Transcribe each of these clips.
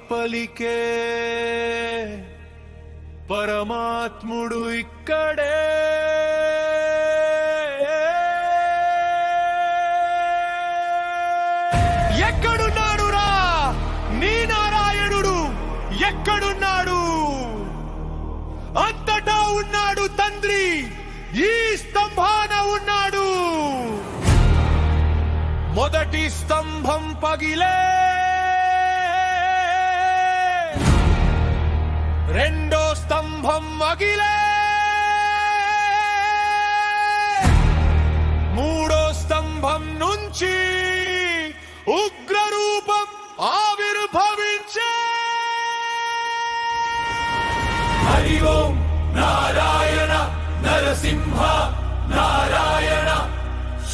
పలికే పరమాత్ముడు ఇక్కడే ఎక్కడున్నాడు రా నీ నారాయణుడు ఎక్కడున్నాడు అంతటా ఉన్నాడు తండ్రి ఈ స్తంభాన ఉన్నాడు మొదటి స్తంభం పగిలే రెండో స్తంభం మగిలే మూడో స్తంభం నుంచి ఉగ్రరూపం ఆవిర్భవించే హరి ఓం నారాయణ నరసింహ నారాయణ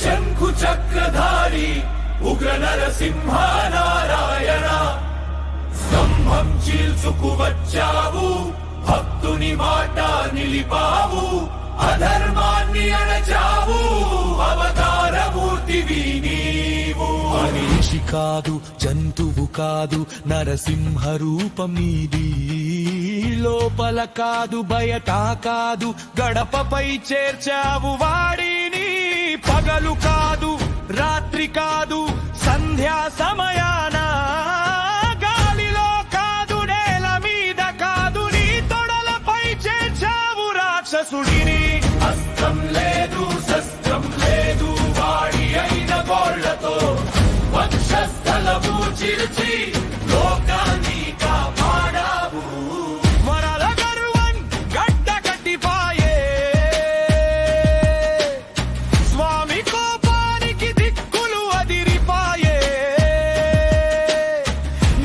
శంఖు చక్రధారి ఉగ్ర నరసింహ నారాయణ స్తంభం చీల్చుకు వచ్చావు భక్తుని మాట నిలిపావు అధర్మాన్ని అణచావు అవతారమూర్తివి నీవు మనిషి కాదు జంతువు కాదు నరసింహ రూపం నీది లోపల కాదు బయట కాదు గడపపై చేర్చావు వాడిని పగలు కాదు రాత్రి కాదు సంధ్యా సమయాన గాలిలో కాదు నేల మీద కాదు నీ తొడలపై చేర్చావు రాక్షసుడిని అస్త్రం లేదు శస్త్రం లేదు వాడి అయిన గోళ్లతో వక్షస్థలము చిల్చి లోకాన్ని కాపాడావు వరల గర్వం గడ్డ కట్టిపాయే స్వామి కోపానికి దిక్కులు అదిరిపాయే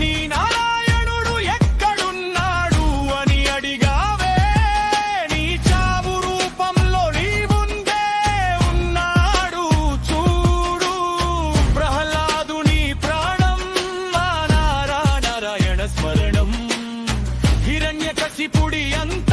నీ నారాయణుడు ఎక్కడున్నాడు అని అడిగావే నీ చావు రూపంలో నీ ముందే ఉన్నాడు చూడు ప్రహ్లాదుని ప్రాణం నారాయణ స్మరణం హిరణ్యకశిపుడి అంత